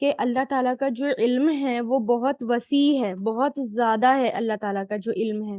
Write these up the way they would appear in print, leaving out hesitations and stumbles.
کہ اللہ تعالیٰ کا جو علم ہے وہ بہت وسیع ہے، بہت زیادہ ہے اللہ تعالیٰ کا جو علم ہے،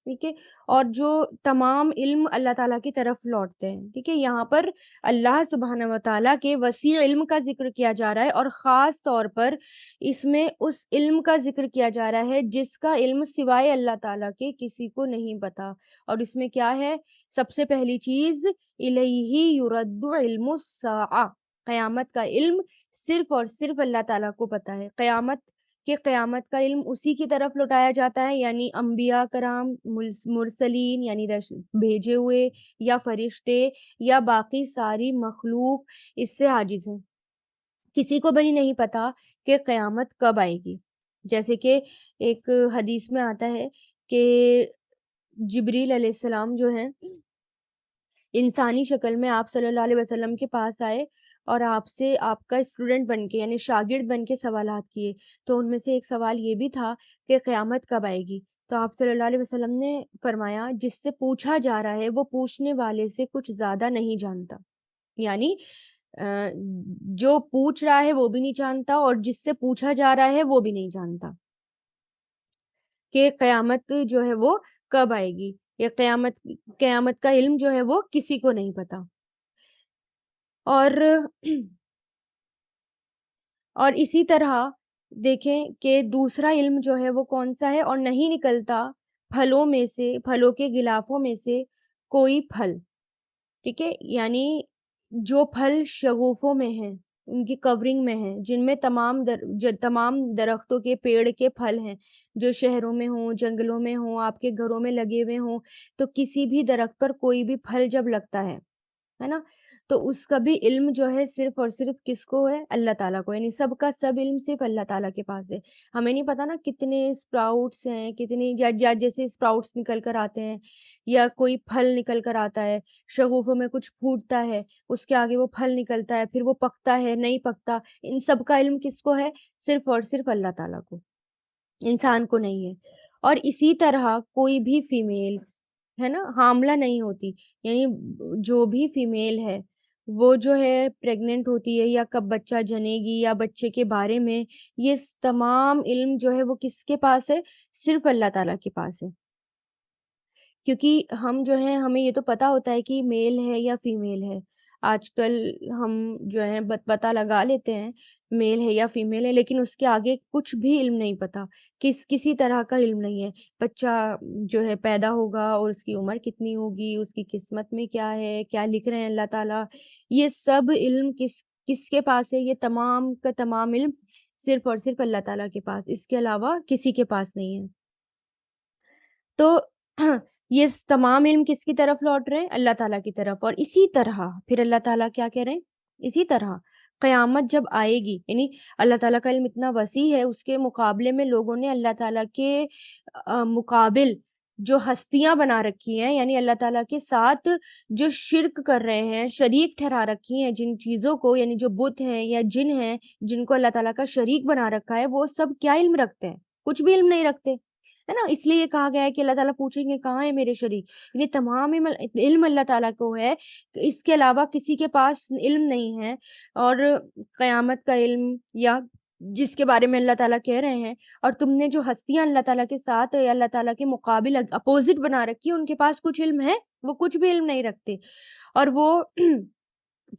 ٹھیک ہے؟ اور جو تمام علم اللہ تعالیٰ کی طرف لوٹتے ہیں، ٹھیک ہے؟ یہاں پر اللہ سبحانہ و تعالیٰ کے وسیع علم کا ذکر کیا جا رہا ہے، اور خاص طور پر اس میں اس علم کا ذکر کیا جا رہا ہے جس کا علم سوائے اللہ تعالیٰ کے کسی کو نہیں پتا۔ اور اس میں کیا ہے؟ سب سے پہلی چیز، الیہ یرد علم الساعہ، قیامت کا علم صرف اور صرف اللہ تعالیٰ کو پتا ہے۔ قیامت کا علم اسی کی طرف لوٹایا جاتا ہے، یعنی انبیاء کرام، مرسلین یعنی بھیجے ہوئے، یا فرشتے، یا باقی ساری مخلوق اس سے عاجز ہیں۔ کسی کو بھی نہیں پتا کہ قیامت کب آئے گی۔ جیسے کہ ایک حدیث میں آتا ہے کہ جبریل علیہ السلام جو ہیں انسانی شکل میں آپ صلی اللہ علیہ وسلم کے پاس آئے، اور آپ سے آپ کا اسٹوڈنٹ بن کے یعنی شاگرد بن کے سوالات کیے۔ تو ان میں سے ایک سوال یہ بھی تھا کہ قیامت کب آئے گی؟ تو آپ صلی اللہ علیہ وسلم نے فرمایا جس سے پوچھا جا رہا ہے وہ پوچھنے والے سے کچھ زیادہ نہیں جانتا، یعنی جو پوچھ رہا ہے وہ بھی نہیں جانتا، اور جس سے پوچھا جا رہا ہے وہ بھی نہیں جانتا کہ قیامت جو ہے وہ کب آئے گی، یا قیامت کا علم جو ہے وہ کسی کو نہیں پتا۔ اور اور اسی طرح دیکھیں کہ دوسرا علم جو ہے وہ کون سا ہے، اور نہیں نکلتا پھلوں میں سے، پھلوں کے غلافوں میں سے کوئی پھل، ٹھیک ہے؟ یعنی جو پھل شگوفوں میں ہیں، ان کی کورنگ میں ہیں، جن میں تمام درختوں کے پیڑ کے پھل ہیں، جو شہروں میں ہوں، جنگلوں میں ہوں، آپ کے گھروں میں لگے ہوئے ہوں، تو کسی بھی درخت پر کوئی بھی پھل جب لگتا ہے نا، تو اس کا بھی علم جو ہے صرف اور صرف کس کو ہے؟ اللہ تعالیٰ کو، یعنی سب کا سب علم صرف اللہ تعالیٰ کے پاس ہے۔ ہمیں نہیں پتا نا کتنے اسپراؤٹس ہیں، کتنی جیسے اسپراؤٹس نکل کر آتے ہیں، یا کوئی پھل نکل کر آتا ہے، شگوفوں میں کچھ پھوٹتا ہے، اس کے آگے وہ پھل نکلتا ہے، پھر وہ پکتا ہے، نہیں پکتا، ان سب کا علم کس کو ہے؟ صرف اور صرف اللہ تعالیٰ کو، انسان کو نہیں ہے۔ اور اسی طرح کوئی بھی فیمیل ہے نا حاملہ نہیں ہوتی، یعنی جو بھی فیمیل ہے وہ جو ہے پریگننٹ ہوتی ہے، یا کب بچہ جنے گی، یا بچے کے بارے میں، یہ تمام علم جو ہے وہ کس کے پاس ہے؟ صرف اللہ تعالیٰ کے پاس ہے۔ کیونکہ ہم جو ہیں ہمیں یہ تو پتا ہوتا ہے کہ میل ہے یا فیمیل ہے، آج کل ہم جو ہے پتہ لگا لیتے ہیں میل ہے یا فیمیل ہے، لیکن اس کے آگے کچھ بھی علم نہیں پتا، کسی طرح کا علم نہیں ہے۔ بچہ جو ہے پیدا ہوگا اور اس کی عمر کتنی ہوگی، اس کی قسمت میں کیا ہے، کیا لکھ رہے ہیں اللہ تعالیٰ، یہ سب علم کس کے پاس ہے؟ یہ تمام کا تمام علم صرف اور صرف اللہ تعالیٰ کے پاس، اس کے علاوہ کسی کے پاس نہیں ہے۔ تو یہ تمام علم کس کی طرف لوٹ رہے ہیں؟ اللہ تعالیٰ کی طرف۔ اور اسی طرح پھر اللہ تعالیٰ کیا کہہ رہے ہیں؟ اسی طرح قیامت جب آئے گی، یعنی اللہ تعالیٰ کا علم اتنا وسیع ہے، اس کے مقابلے میں لوگوں نے اللہ تعالیٰ کے مقابل جو ہستیاں بنا رکھی ہیں، یعنی اللہ تعالیٰ کے ساتھ جو شرک کر رہے ہیں، شریک ٹھہرا رکھی ہیں جن چیزوں کو، یعنی جو بت ہیں یا جن ہیں جن کو اللہ تعالیٰ کا شریک بنا رکھا ہے، وہ سب کیا علم رکھتے ہیں؟ کچھ بھی علم نہیں رکھتے، ہے نا؟ اس لیے یہ کہا گیا ہے کہ اللہ تعالیٰ پوچھیں گے کہاں ہے میرے شریک، یعنی تمام علم اللہ تعالیٰ کو ہے، اس کے علاوہ کسی کے پاس علم نہیں ہے۔ اور قیامت کا علم، یا جس کے بارے میں اللہ تعالیٰ کہہ رہے ہیں، اور تم نے جو ہستیاں اللہ تعالیٰ کے ساتھ یا اللہ تعالیٰ کے مقابل اپوزٹ بنا رکھی، ان کے پاس کچھ علم ہے؟ وہ کچھ بھی علم نہیں رکھتے، اور وہ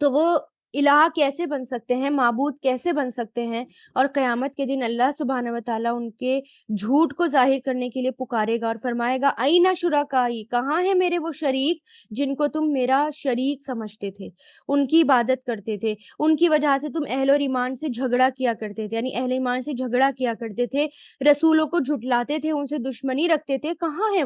تو وہ الہ کیسے بن سکتے ہیں، معبود کیسے بن سکتے ہیں؟ اور قیامت کے دن اللہ سبحانہ و تعالیٰ ان کے جھوٹ کو ظاہر کرنے کے لیے پکارے گا اور فرمائے گا اینا شرکائی، کہاں ہیں میرے وہ شریک جن کو تم میرا شریک سمجھتے تھے، ان کی عبادت کرتے تھے، ان کی وجہ سے تم اہل اور ایمان سے جھگڑا کیا کرتے تھے، یعنی اہل ایمان سے جھگڑا کیا کرتے تھے، رسولوں کو جھٹلاتے تھے، ان سے دشمنی رکھتے تھے، کہاں ہیں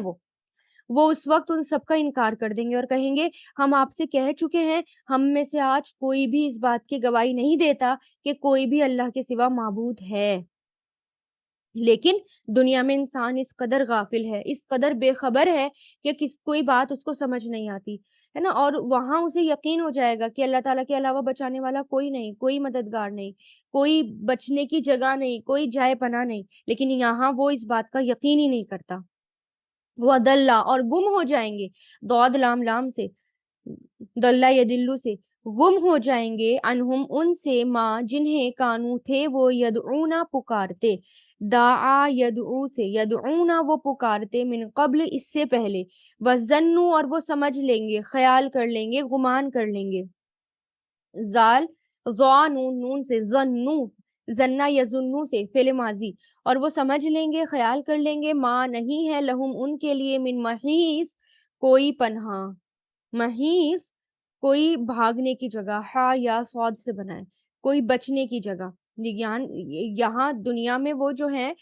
وہ اس وقت ان سب کا انکار کر دیں گے اور کہیں گے ہم آپ سے کہہ چکے ہیں، ہم میں سے آج کوئی بھی اس بات کی گواہی نہیں دیتا کہ کوئی بھی اللہ کے سوا معبود ہے۔ لیکن دنیا میں انسان اس قدر غافل ہے، اس قدر بے خبر ہے کہ کوئی بات اس کو سمجھ نہیں آتی ہے نا، اور وہاں اسے یقین ہو جائے گا کہ اللہ تعالیٰ کے علاوہ بچانے والا کوئی نہیں، کوئی مددگار نہیں، کوئی بچنے کی جگہ نہیں، کوئی جائے پناہ نہیں، لیکن یہاں وہ اس بات کا یقین ہی نہیں کرتا، وہ دلہ اور گم ہو جائیں گے، دعد لام لام سے، دلہ یا دلو سے گم ہو جائیں گے انہم ان سے ماں جنہیں کانو تھے وہ یدعونا پکارتے، دعا یدعو سے، یدعونا وہ پکارتے، من قبل اس سے پہلے، وظنوا اور وہ سمجھ لیں گے، خیال کر لیں گے، گمان کر لیں گے، زال نون نون سے، ظنو زنا یظنو سے، فعل ماضی، اور وہ سمجھ لیں گے، خیال کر لیں گے، ماں نہیں ہے لہم ان کے لیے، من محیص کوئی پناہ، محیص کوئی بھاگنے کی جگہ، ہا یا صاد سے بنائے، کوئی بچنے کی جگہ، یہاں دنیا میں وہ جو ہے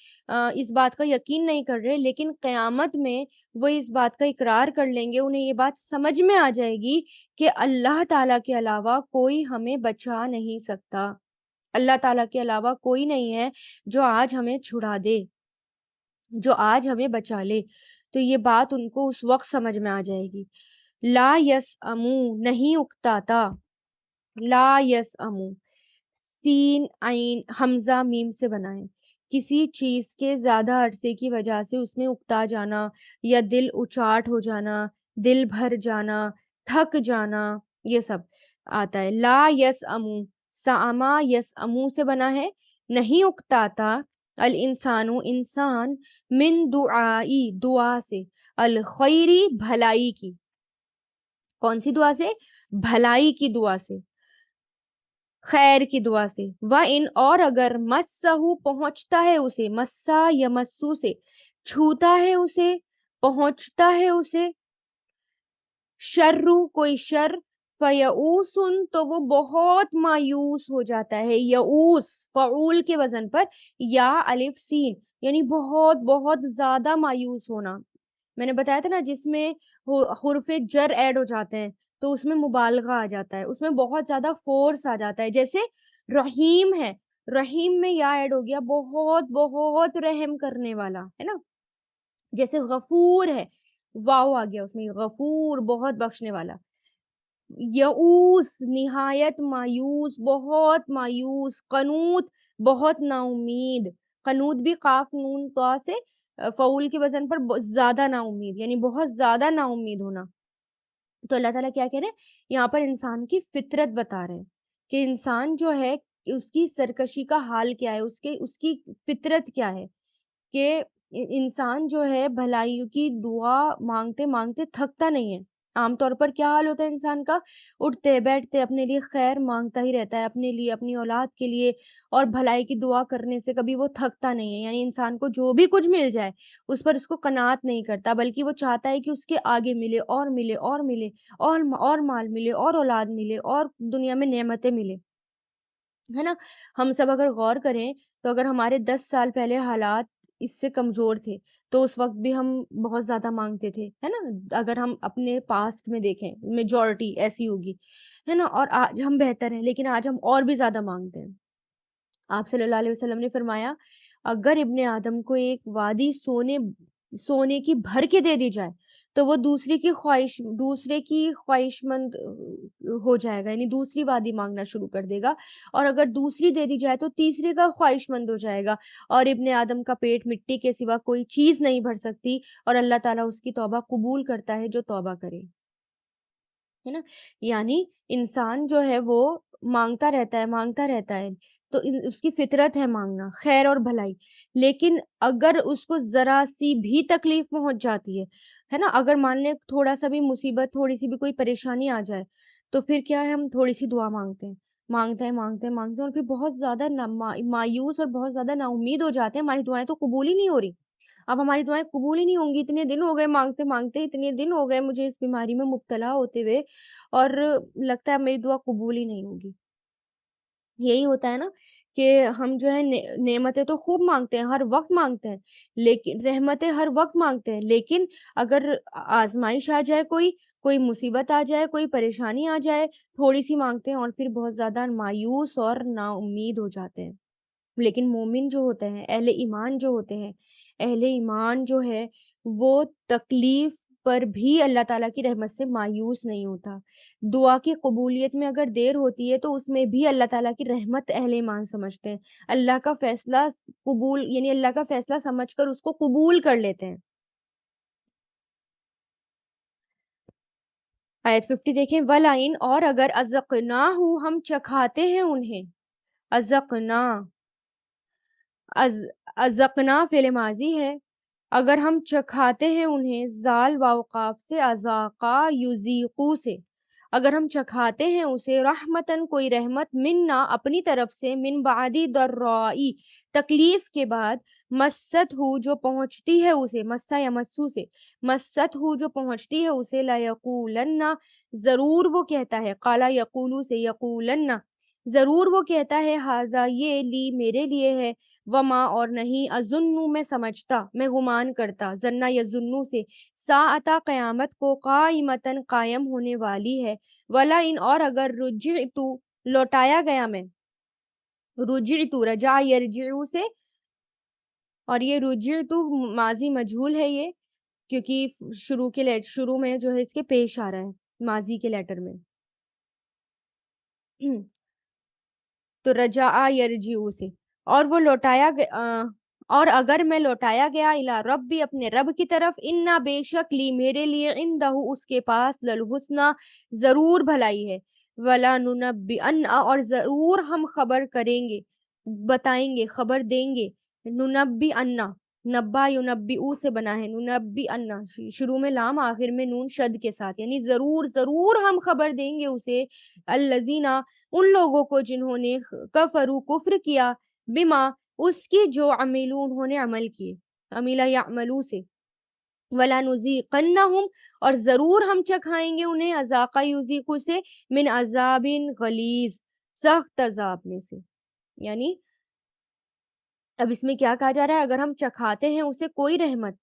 اس بات کا یقین نہیں کر رہے، لیکن قیامت میں وہ اس بات کا اقرار کر لیں گے، انہیں یہ بات سمجھ میں آ جائے گی کہ اللہ تعالیٰ کے علاوہ کوئی ہمیں بچا نہیں سکتا، اللہ تعالیٰ کے علاوہ کوئی نہیں ہے جو آج ہمیں چھڑا دے، جو آج ہمیں بچا لے، تو یہ بات ان کو اس وقت سمجھ میں آ جائے گی۔ لا یسأمو نہیں اکتاتا، لا یسأمو سین عین حمزہ میم سے بنائیں، کسی چیز کے زیادہ عرصے کی وجہ سے اس میں اکتا جانا یا دل اچاٹ ہو جانا، دل بھر جانا، تھک جانا، یہ سب آتا ہے۔ لا یسأمو ساما یسأمو سے بنا ہے، نہیں اکتاتا، الانسانو انسان، من دعائی دعا سے، الخیری بھلائی کی، کون سی دعا سے؟ بھلائی کی دعا سے، خیر کی دعا سے، وَإِنْ اور اگر مسہو پہنچتا ہے اسے، مسا یا مسو سے چھوتا ہے اسے، پہنچتا ہے اسے، شرو کوئی شر، فَيَئُوسٌ تو وہ بہت مایوس ہو جاتا ہے، یئوس فعول کے وزن پر یا الف سین، یعنی بہت بہت زیادہ مایوس ہونا۔ میں نے بتایا تھا نا جس میں حرف جر ایڈ ہو جاتے ہیں تو اس میں مبالغہ آ جاتا ہے، اس میں بہت زیادہ فورس آ جاتا ہے، جیسے رحیم ہے، رحیم میں یا ایڈ ہو گیا، بہت بہت رحم کرنے والا ہے نا، جیسے غفور ہے، واو آ گیا اس میں، غفور بہت بخشنے والا، یئوس نہایت مایوس، بہت مایوس، قنوط بہت نا امید، قنوط بھی قاف نون طا سے فعول کے وزن پر زیادہ نا امید، یعنی بہت زیادہ نا امید ہونا۔ تو اللہ تعالیٰ کیا کہہ رہے ہیں یہاں پر؟ انسان کی فطرت بتا رہے ہیں کہ انسان جو ہے اس کی سرکشی کا حال کیا ہے، اس کی فطرت کیا ہے، کہ انسان جو ہے بھلائیوں کی دعا مانگتے مانگتے تھکتا نہیں ہے۔ عام طور پر کیا حال ہوتا ہے انسان کا؟ اٹھتے بیٹھتے اپنے لیے خیر مانگتا ہی رہتا ہے، اپنے لیے، اپنی اولاد کے لیے، اور بھلائی کی دعا کرنے سے کبھی وہ تھکتا نہیں ہے، یعنی انسان کو جو بھی کچھ مل جائے اس پر اس کو قناعت نہیں کرتا، بلکہ وہ چاہتا ہے کہ اس کے آگے ملے اور ملے اور ملے، اور مال ملے اور اولاد ملے اور دنیا میں نعمتیں ملے، ہے نا؟ ہم سب اگر غور کریں تو اگر ہمارے 10 سال پہلے حالات اس سے کمزور تھے تو اس وقت بھی ہم بہت زیادہ مانگتے تھے، ہے نا؟ اگر ہم اپنے پاسٹ میں دیکھیں میجورٹی ایسی ہوگی، ہے نا؟ اور آج ہم بہتر ہیں لیکن آج ہم اور بھی زیادہ مانگتے ہیں۔ آپ صلی اللہ علیہ وسلم نے فرمایا اگر ابن آدم کو ایک وادی سونے کی بھر کے دے دی جائے تو وہ دوسرے کی خواہش مند ہو جائے گا، یعنی دوسری وادی مانگنا شروع کر دے گا، اور اگر دوسری دے دی جائے تو تیسرے کا خواہش مند ہو جائے گا، اور ابن آدم کا پیٹ مٹی کے سوا کوئی چیز نہیں بھر سکتی، اور اللہ تعالیٰ اس کی توبہ قبول کرتا ہے جو توبہ کرے، ہے نا؟ یعنی انسان جو ہے وہ مانگتا رہتا ہے، مانگتا رہتا ہے، تو اس کی فطرت ہے مانگنا خیر اور بھلائی، لیکن اگر اس کو ذرا سی بھی تکلیف پہنچ جاتی ہے نا؟ اگر مان لیں تھوڑا سا بھی مصیبت، تھوڑی سی بھی کوئی پریشانی آ جائے تو پھر کیا ہے؟ ہم تھوڑی سی دعا مانگتے ہیں، مانگتے ہیں مانگتے ہیں مانگتے ہیں، اور پھر بہت زیادہ مایوس اور بہت زیادہ نا امید ہو جاتے ہیں، ہماری دعائیں تو قبول ہی نہیں ہو رہی، اب ہماری دعائیں قبول ہی نہیں ہوں گی، اتنے دن ہو گئے مانگتے مانگتے، اتنے دن ہو گئے مجھے اس بیماری میں مبتلا ہوتے ہوئے، اور لگتا ہے میری دعا قبول ہی نہیں ہوگی۔ یہی ہوتا ہے نا کہ ہم جو ہے نعمتیں تو خوب مانگتے ہیں، ہر وقت مانگتے ہیں، لیکن رحمتیں ہر وقت مانگتے ہیں، لیکن اگر آزمائش آ جائے، کوئی مصیبت آ جائے، کوئی پریشانی آ جائے، تھوڑی سی مانگتے ہیں اور پھر بہت زیادہ مایوس اور نا امید ہو جاتے ہیں۔ لیکن مومن جو ہوتے ہیں، اہل ایمان جو ہوتے ہیں، اہل ایمان جو ہے وہ تکلیف پر بھی اللہ تعالیٰ کی رحمت سے مایوس نہیں ہوتا، دعا کی قبولیت میں اگر دیر ہوتی ہے تو اس میں بھی اللہ تعالیٰ کی رحمت اہل ایمان سمجھتے ہیں، اللہ کا فیصلہ قبول، یعنی اللہ کا فیصلہ سمجھ کر اس کو قبول کر لیتے ہیں۔ آیت 50 دیکھیں، وَلَئِن، اور اگر، ازقناہ، ہم چکھاتے ہیں انہیں، ازقنا، از ازقنا فعل ماضی ہے، اگر ہم چکھاتے ہیں انہیں، زال واو قاف سے، ازاقا یذیقو سے، اگر ہم چکھاتے ہیں اسے، رحمتن کوئی رحمت، منا اپنی طرف سے، من بعدی ضرائی تکلیف کے بعد، مست ہو جو پہنچتی ہے اسے، مسا یا مسو سے، مست ہو جو پہنچتی ہے اسے، لا یقولن، ضرور وہ کہتا ہے، قالا یقولو سے، یقولن، ضرور وہ کہتا ہے، ہاذا یہ، لی میرے لیے ہے، وما اور نہیں، ازنو میں سمجھتا، میں گمان کرتا، زنا یا زنو سے، ساعتا قیامت کو، قائمتن قائم ہونے والی ہے، ولا ان، اور اگر، رجعتو لوٹایا گیا میں، رجعتو رجع یرجعو سے، اور یہ رجعتو ماضی مجہول ہے یہ، کیونکہ شروع میں جو ہے اس کے پیش آ رہا ہے ماضی کے لیٹر میں تو رجع یرجعو سے، اور وہ لوٹایا اور اگر میں لوٹایا گیا، الی ربی اپنے رب کی طرف، انا بے شک، لی میرے لیے، عندہ اس کے پاس، للحسنی ضرور بھلائی ہے، ولا ننبئن، اور ضرور ہم خبر کریں گے، بتائیں گے، خبر دیں گے، ننبئن، نبا ینبئو سے بنا ہے، ننبئن، شروع میں لام آخر میں نون شد کے ساتھ، یعنی ضرور ضرور ہم خبر دیں گے اسے، الذین، ان لوگوں کو جنہوں نے کفروا کفر کیا، بما اس کی جو عملو انہوں نے عمل کیے، عملہ یعملو سے، ولا نذیقنہم، اور ضرور ہم چکھائیں گے انہیں، عذاق یذیق سے، من عذاب غلیظ، سخت عذاب میں سے، یعنی اب اس میں کیا کہا جا رہا ہے، اگر ہم چکھاتے ہیں اسے کوئی رحمت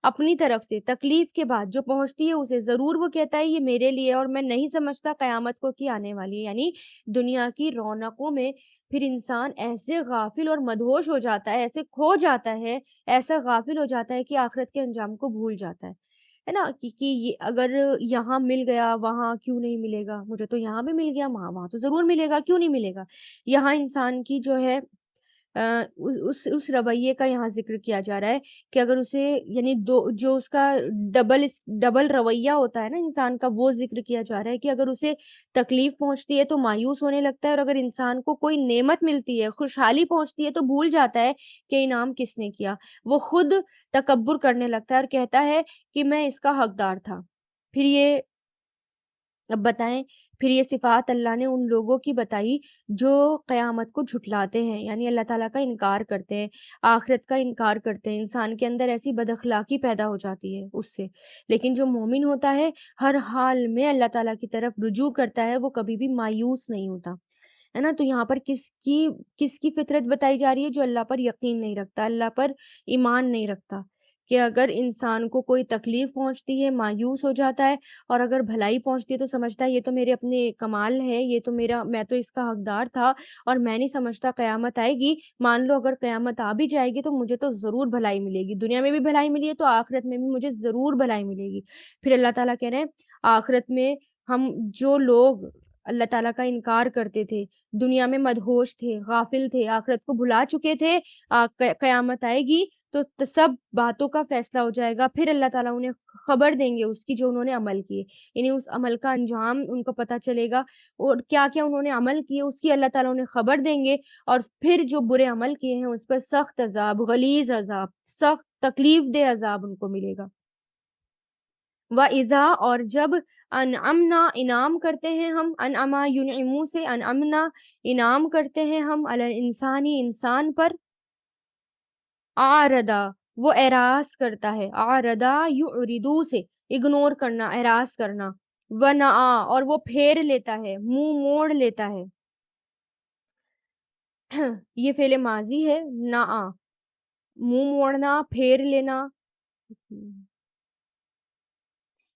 اپنی طرف سے، تکلیف کے بعد جو پہنچتی ہے اسے، ضرور وہ کہتا ہے یہ میرے لیے، اور میں نہیں سمجھتا قیامت کو کی آنے والی ہے، یعنی دنیا کی رونقوں میں پھر انسان ایسے غافل اور مدہوش ہو جاتا ہے، ایسے کھو جاتا ہے، ایسا غافل ہو جاتا ہے کہ آخرت کے انجام کو بھول جاتا ہے نا، کہ یہ اگر یہاں مل گیا وہاں کیوں نہیں ملے گا، مجھے تو یہاں بھی مل گیا، وہاں وہاں تو ضرور ملے گا، کیوں نہیں ملے گا، یہاں انسان کی جو ہے اس رویے کا یہاں ذکر کیا جا رہا ہے کہ اگر اسے، یعنی جو اس کا ڈبل رویہ ہوتا ہے نا انسان کا، وہ ذکر کیا جا رہا ہے کہ اگر اسے تکلیف پہنچتی ہے تو مایوس ہونے لگتا ہے، اور اگر انسان کو کوئی نعمت ملتی ہے، خوشحالی پہنچتی ہے، تو بھول جاتا ہے کہ انعام کس نے کیا، وہ خود تکبر کرنے لگتا ہے اور کہتا ہے کہ میں اس کا حقدار تھا۔ پھر یہ، اب بتائیں، پھر یہ صفات اللہ نے ان لوگوں کی بتائی جو قیامت کو جھٹلاتے ہیں، یعنی اللہ تعالیٰ کا انکار کرتے ہیں، آخرت کا انکار کرتے ہیں، انسان کے اندر ایسی بد اخلاقی پیدا ہو جاتی ہے اس سے، لیکن جو مومن ہوتا ہے ہر حال میں اللہ تعالیٰ کی طرف رجوع کرتا ہے، وہ کبھی بھی مایوس نہیں ہوتا ہے نا۔ تو یہاں پر کس کی فطرت بتائی جا رہی ہے؟ جو اللہ پر یقین نہیں رکھتا، اللہ پر ایمان نہیں رکھتا، کہ اگر انسان کو کوئی تکلیف پہنچتی ہے مایوس ہو جاتا ہے، اور اگر بھلائی پہنچتی ہے تو سمجھتا ہے یہ تو میرے اپنے کمال ہے، یہ تو میں تو اس کا حقدار تھا، اور میں نہیں سمجھتا قیامت آئے گی، مان لو اگر قیامت آ بھی جائے گی تو مجھے تو ضرور بھلائی ملے گی، دنیا میں بھی بھلائی ملی ہے تو آخرت میں بھی مجھے ضرور بھلائی ملے گی۔ پھر اللہ تعالیٰ کہہ رہے ہیں آخرت میں، ہم جو لوگ اللہ تعالیٰ کا انکار کرتے تھے، دنیا میں مدہوش تھے، غافل تھے، آخرت کو بھلا چکے تھے، قیامت آئے گی تو سب باتوں کا فیصلہ ہو جائے گا، پھر اللہ تعالیٰ انہیں خبر دیں گے اس کی جو انہوں نے عمل کیے، یعنی اس عمل کا انجام ان کو پتہ چلے گا، اور کیا کیا انہوں نے عمل کیے اس کی اللہ تعالیٰ انہیں خبر دیں گے، اور پھر جو برے عمل کیے ہیں اس پر سخت عذاب، غلیظ عذاب، سخت تکلیف دہ عذاب ان کو ملے گا۔ وَإِذَا، اور جب، انعمنا انعام کرتے ہیں ہم، انعما ینعمو سے، انعمنا انعام کرتے ہیں ہم، علی الانسانی انسان پر، آردا وہ اعراض کرتا ہے، آردا یعرضو سے اگنور کرنا، اعراض کرنا، ونعا اور وہ پھیر لیتا ہے، منہ موڑ لیتا ہے، یہ فعل ماضی ہے، نعا، منہ موڑنا، پھیر لینا،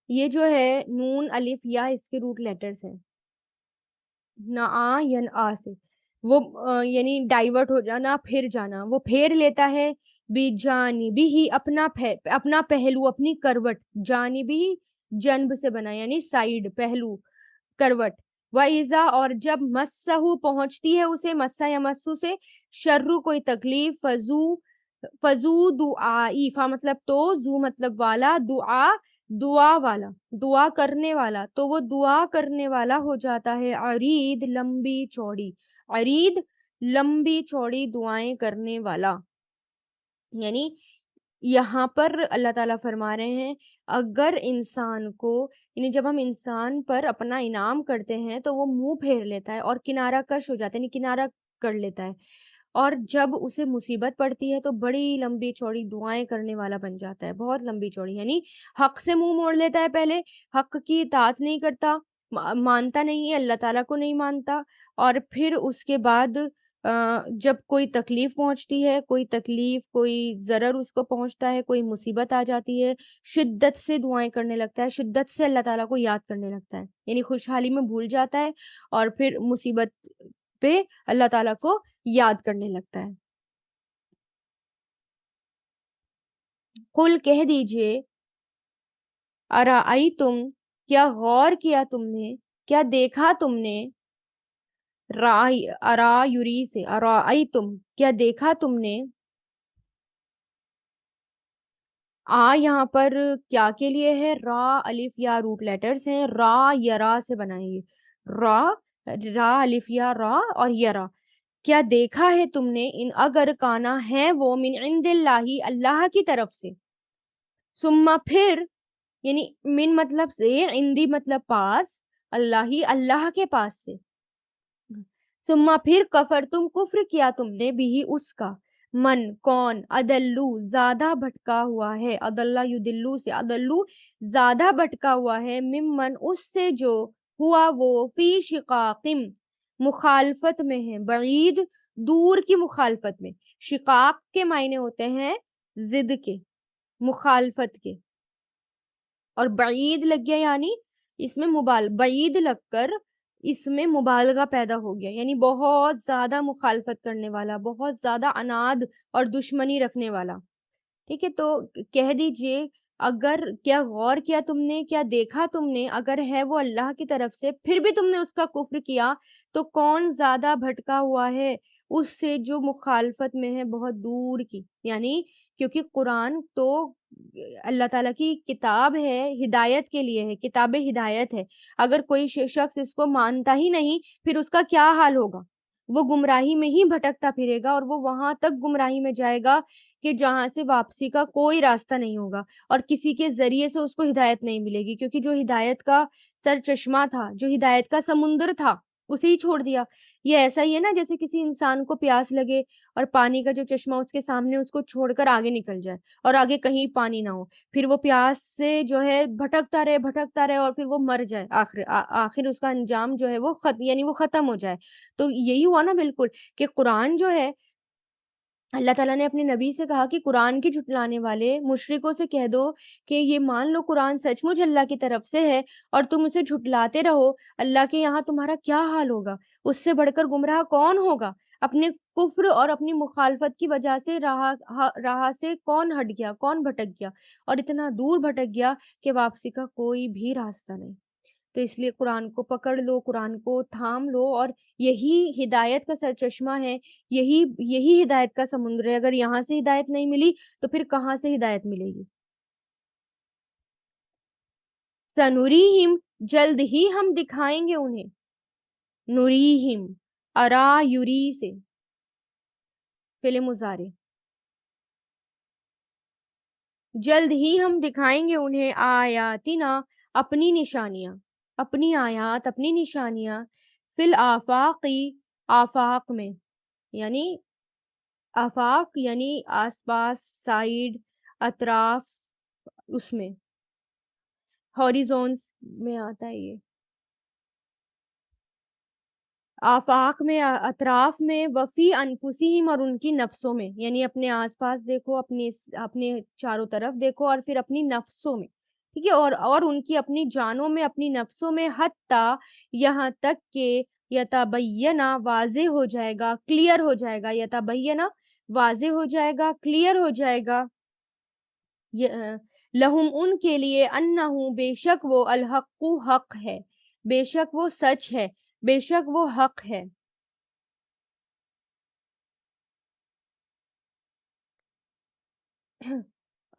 یہ جو ہے نون الف یا اس کے روٹ لیٹرز ہیں، نعا ینعا سے، وہ یعنی ڈائیورٹ ہو جانا، پھر جانا، وہ پھیر لیتا ہے، بجانبی ہی اپنا پہلو، اپنی کروٹ، جانبی جنب سے بنا یعنی سائیڈ، پہلو، کروٹ، وَإِذَا اور جب، مسّہو پہنچتی ہے اسے، مسّا یا مسّو سے، شرّو کوئی تکلیف، فضو دعائی، فا مطلب تو، زو مطلب والا، دعا دعا والا، دعا کرنے والا، تو وہ دعا کرنے والا ہو جاتا ہے عرید، لمبی چوڑی، عرید لمبی چوڑی دعائیں کرنے والا. یعنی یہاں پر اللہ تعالیٰ فرما رہے ہیں اگر انسان کو، یعنی جب ہم انسان پر اپنا انعام کرتے ہیں تو وہ منہ پھیر لیتا ہے اور کنارہ کش ہو جاتا ہے، یعنی کنارہ کر لیتا ہے، اور جب اسے مصیبت پڑتی ہے تو بڑی لمبی چوڑی دعائیں کرنے والا بن جاتا ہے، بہت لمبی چوڑی، یعنی حق سے منہ موڑ لیتا ہے پہلے، حق کی اطاعت نہیں کرتا، مانتا نہیں ہے، اللہ تعالیٰ کو نہیں مانتا، اور پھر اس کے بعد جب کوئی تکلیف پہنچتی ہے، کوئی تکلیف، کوئی ضرر اس کو پہنچتا ہے، کوئی مصیبت آ جاتی ہے، شدت سے دعائیں کرنے لگتا ہے، شدت سے اللہ تعالیٰ کو یاد کرنے لگتا ہے، یعنی خوشحالی میں بھول جاتا ہے اور پھر مصیبت پہ اللہ تعالیٰ کو یاد کرنے لگتا ہے. قل کہہ دیجئے ارائیتم، کیا غور کیا تم نے، کیا دیکھا تم نے، رائی ارا یوری سے ارائیتم کیا دیکھا تم نے، یہاں پر کیا کے لیے ہے، را الف یا روٹ لیٹرز ہیں، را یرا سے بنائیں گے، را، را الف یا را اور یرا، کیا دیکھا ہے تم نے، ان اگر کانا ہے وہ من عند اللہ، اللہ کی طرف سے، ثم پھر، یعنی من مطلب سے، عندی مطلب پاس، اللہ ہی اللہ کے پاس سے، ثم پھر کفر تم کفر کیا تم نے بھی اس کا، من کون، ادلو زیادہ بھٹکا ہوا ہے، ادلہ یدلو سے، ادلو زیادہ بھٹکا ہوا ہے، ممن اس سے جو ہوا وہ فی شقاقم مخالفت میں ہے، بعید دور کی مخالفت میں، شقاق کے معنی ہوتے ہیں ضد کے، مخالفت کے، اور بعید لگ گیا یعنی اس میں بعید لگ کر اس میں مبالغہ پیدا ہو گیا، یعنی بہت زیادہ مخالفت کرنے والا، بہت زیادہ عناد اور دشمنی رکھنے والا. ٹھیک ہے، تو کہہ دیجئے اگر کیا غور کیا تم نے، کیا دیکھا تم نے، اگر ہے وہ اللہ کی طرف سے پھر بھی تم نے اس کا کفر کیا تو کون زیادہ بھٹکا ہوا ہے اس سے جو مخالفت میں ہے بہت دور کی، یعنی کیونکہ قرآن تو اللہ تعالیٰ کی کتاب ہے، ہدایت کے لیے ہے، کتاب ہدایت ہے، اگر کوئی شخص اس کو مانتا ہی نہیں پھر اس کا کیا حال ہوگا، وہ گمراہی میں ہی بھٹکتا پھرے گا اور وہ وہاں تک گمراہی میں جائے گا کہ جہاں سے واپسی کا کوئی راستہ نہیں ہوگا، اور کسی کے ذریعے سے اس کو ہدایت نہیں ملے گی، کیونکہ جو ہدایت کا سر چشمہ تھا، جو ہدایت کا سمندر تھا اسے ہی چھوڑ دیا. یہ ایسا ہی ہے نا جیسے کسی انسان کو پیاس لگے اور پانی کا جو چشمہ اس کے سامنے اس کو چھوڑ کر آگے نکل جائے اور آگے کہیں پانی نہ ہو، پھر وہ پیاس سے جو ہے بھٹکتا رہے اور پھر وہ مر جائے، آخر اس کا انجام جو ہے وہ یعنی وہ ختم ہو جائے. تو یہی ہوا نا بالکل کہ قرآن جو ہے اللہ تعالیٰ نے اپنے نبی سے کہا کہ قرآن کی جھٹلانے والے مشرکوں سے کہہ دو کہ یہ مان لو قرآن سچ مچ اللہ کی طرف سے ہے اور تم اسے جھٹلاتے رہو، اللہ کے یہاں تمہارا کیا حال ہوگا، اس سے بڑھ کر گمراہ کون ہوگا، اپنے کفر اور اپنی مخالفت کی وجہ سے راہ سے کون ہٹ گیا، کون بھٹک گیا، اور اتنا دور بھٹک گیا کہ واپسی کا کوئی بھی راستہ نہیں. تو اس لیے قرآن کو پکڑ لو، قرآن کو تھام لو، اور یہی ہدایت کا سر چشمہ ہے، یہی ہدایت کا سمندر ہے. اگر یہاں سے ہدایت نہیں ملی تو پھر کہاں سے ہدایت ملے گی. سنوریہم جلد ہی ہم دکھائیں گے انہیں، نوریہم ارا یوری سے فعل مضارع، جلد ہی ہم دکھائیں گے انہیں آیاتنا اپنی نشانیاں، اپنی آیات، اپنی نشانیاں، فی الآفاقی آفاق میں، یعنی آفاق یعنی آس پاس، سائڈ، اطراف، اس میں ہاریزونس میں آتا ہے یہ، آفاق میں، اطراف میں، وفی انفسہم اور ان کی نفسوں میں، یعنی اپنے آس پاس دیکھو، اپنے چاروں طرف دیکھو، اور پھر اپنی نفسوں میں، ٹھیک ہے، اور ان کی اپنی جانوں میں، اپنی نفسوں میں، حتیٰ یہاں تک کہ یتبینہ واضح ہو جائے گا، کلیئر ہو جائے گا، یتبینہ واضح ہو جائے گا، کلیئر ہو جائے گا، لہم ان کے لیے، انہو بے شک وہ، الحق حق ہے، بے شک وہ سچ ہے، بے شک وہ حق ہے.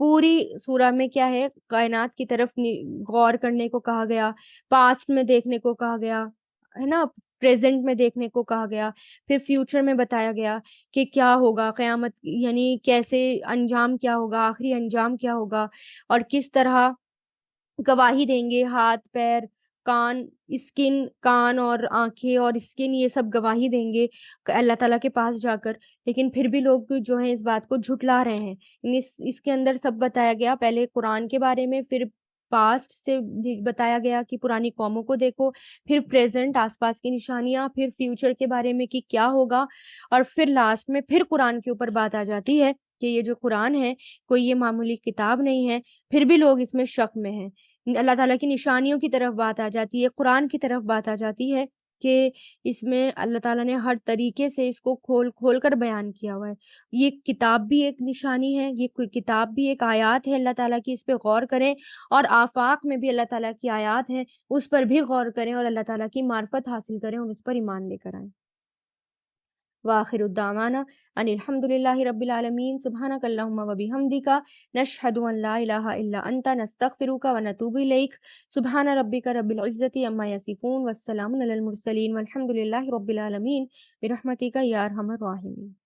پوری سورہ میں کیا ہے کائنات کی طرف غور کرنے کو کہا گیا، پاسٹ میں دیکھنے کو کہا گیا، ہے نا؟ پریزنٹ میں دیکھنے کو کہا گیا، پھر فیوچر میں بتایا گیا کہ کیا ہوگا قیامت، یعنی کیسے انجام کیا ہوگا، آخری انجام کیا ہوگا اور کس طرح گواہی دیں گے ہاتھ، پیر، کان، کان اور آنکھیں اور اسکن یہ سب گواہی دیں گے اللہ تعالیٰ کے پاس جا کر، لیکن پھر بھی لوگ جو ہیں اس بات کو جھٹلا رہے ہیں۔ یعنی اس کے اندر سب بتایا گیا، پہلے قرآن کے بارے میں، پھر پاسٹ سے بتایا گیا کہ پرانی قوموں کو دیکھو، پھر پریزنٹ آس پاس کی نشانیاں، پھر فیوچر کے بارے میں کہ کیا ہوگا، اور پھر لاسٹ میں پھر قرآن کے اوپر بات آ جاتی ہے کہ یہ جو قرآن ہے کوئی یہ معمولی کتاب نہیں ہے، پھر بھی لوگ اس میں شک میں ہیں۔ اللہ تعالیٰ کی نشانیوں کی طرف بات آ جاتی ہے، قرآن کی طرف بات آ جاتی ہے کہ اس میں اللہ تعالیٰ نے ہر طریقے سے اس کو کھول کھول کر بیان کیا ہوا ہے۔ یہ کتاب بھی ایک نشانی ہے، یہ کوئی کتاب بھی ایک آیات ہے اللہ تعالیٰ کی، اس پہ غور کریں، اور آفاق میں بھی اللہ تعالیٰ کی آیات ہیں، اس پر بھی غور کریں اور اللہ تعالیٰ کی معرفت حاصل کریں اور اس پر ایمان لے کر آئیں۔ وآخر الدعوانا ان الحمد للہ رب العالمین سبحانک اللہم و بحمدک نشہد ان لا الہ الا انت نستغفرک و نتوب الیک سبحان ربک رب العزت عما یصفون والسلام علی المرسلین والحمد للہ رب العالمین برحمتک یا ارحم الراحمین۔